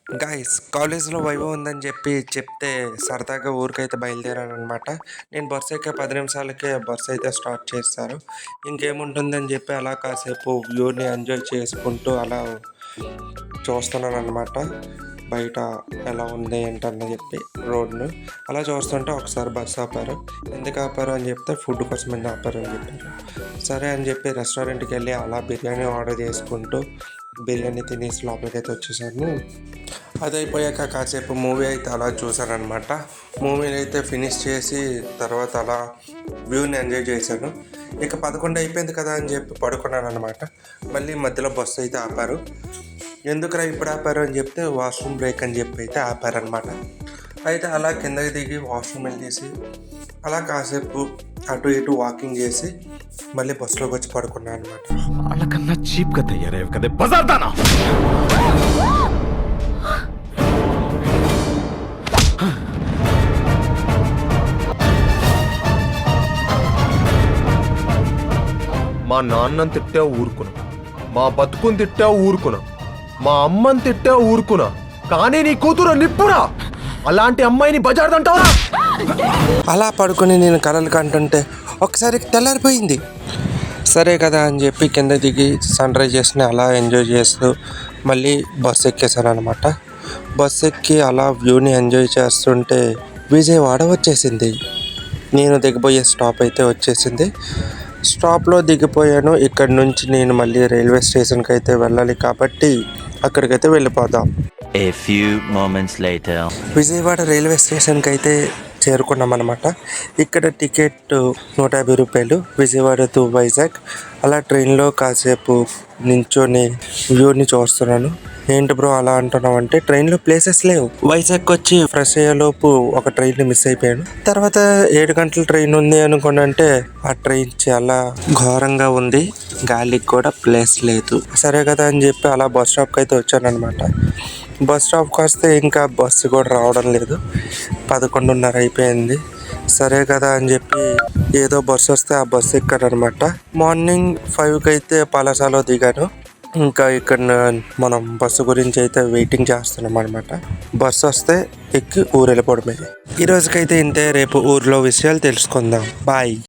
Guys కాలేజ్‌లో viva ఉందని చెప్తే సరదాగా ఊరికైతే బయలుదేరాననమాట. నేను బస్సు ఎక్కే 10 నిమిషాలకే బస్సు అయితే స్టార్ట్ చేశారు. ఇంకేముంటుందని చెప్పి అలా కాసేపు వ్యూని ఎంజాయ్ చేసుకుంటూ అలా చూస్తున్నాననమాట. బయట ఎలా ఉంది ఏంటని చెప్పి రోడ్‌ను. అలా చూస్తుంటే ఒకసారి బస్సు ఆపారు. ఎందుకు ఆపారు అని చెప్తే ఫుడ్ కోసమని ఆపారు అని చెప్పారు. సరే అని చెప్పి రెస్టారెంట్‌కెళ్ళి అలా బిర్యానీ ఆర్డర్ చేసుకుంటూ బిర్యానీ తినేసి లోపలికైతే వచ్చేసాను. అది అయిపోయాక కాసేపు మూవీ అయితే అలా చూశాననమాట. మూవీని అయితే ఫినిష్ చేసి తర్వాత అలా వ్యూని ఎంజాయ్ చేశాను. ఇక 11 అయిపోయింది కదా అని చెప్పి పడుకున్నాను అనమాట. మళ్ళీ మధ్యలో బస్సు అయితే ఆపారు. ఎందుకురా ఇప్పుడు ఆపారు అని చెప్తే వాష్రూమ్ బ్రేక్ అని చెప్పి అయితే ఆపారనమాట. అయితే అలా కిందకి దిగి వాష్రూమ్ వెళ్ళేసి అలా కాసేపు అటు ఇటు వాకింగ్ చేసి మళ్ళీ బస్సులోకి వచ్చి పడుకున్నాను అనమాట. వాళ్ళకన్నా చీప్గా తయారయ్యావు కదా బజార్దానా. మా నాన్నని తిట్టా ఊరుకున్నా, మా బతుకుని తిట్టా ఊరుకున్నా, మా అమ్మని తిట్టా ఊరుకున్నా, కానీ నీ కూతురు నిప్పురా. అలాంటి అమ్మాయిని బజార్దంటావా? అలా పడుకొని నేను కలలు కంటుంటే ఒకసారి తెల్లారిపోయింది. సరే కదా అని చెప్పి కింద దిగి సన్ రైజెస్ని అలా ఎంజాయ్ చేస్తూ మళ్ళీ బస్సు ఎక్కేసాను అనమాట. బస్సు ఎక్కి అలా వ్యూని ఎంజాయ్ చేస్తుంటే విజయవాడ వచ్చేసింది. నేను దిగిపోయే స్టాప్ అయితే వచ్చేసింది. స్టాప్లో దిగిపోయాను. ఇక్కడ నుంచి నేను మళ్ళీ రైల్వే స్టేషన్కి అయితే వెళ్ళాలి కాబట్టి అక్కడికైతే వెళ్ళిపోదాం. A few moments later. Vijayawada railway స్టేషన్కి అయితే చేరుకున్నాం అనమాట. ఇక్కడ టికెట్ 150 రూపాయలు, విజయవాడ టు వైజాగ్. అలా ట్రైన్లో కాసేపు నించొని వ్యూని చూస్తున్నాను. ఏంటి బ్రో అలా అంటున్నావు అంటే ట్రైన్లో ప్లేసెస్ లేవు. వైజాగ్ వచ్చి ఫ్రెష్ అయ్యేలోపు ఒక ట్రైన్ మిస్ అయిపోయాను. తర్వాత 7 గంటల ట్రైన్ ఉంది అనుకోనంటే ఆ ట్రైన్ చాలా ఘోరంగా ఉంది, గాలికి కూడా ప్లేస్ లేదు. సరే కదా అని చెప్పి అలా బస్ స్టాప్కి అయితే వచ్చాను అనమాట. బస్ స్టాప్కి వస్తే ఇంకా బస్సు కూడా రావడం లేదు. 11:30 అయిపోయింది. సరే కదా అని చెప్పి ఏదో బస్సు వస్తే ఆ బస్సు ఎక్కానమాట. మార్నింగ్ 5కి అయితే పలాసలో దిగాను. ఇంకా ఇక్కడ మనం బస్సు గురించి అయితే వెయిటింగ్ చేస్తున్నాం అనమాట. బస్సు వస్తే ఎక్కి ఊరు వెళ్ళిపోవడమే. ఈ రోజుకైతే ఇంతే. రేపు ఊర్లో విషయాలు తెలుసుకుందాం. బాయ్.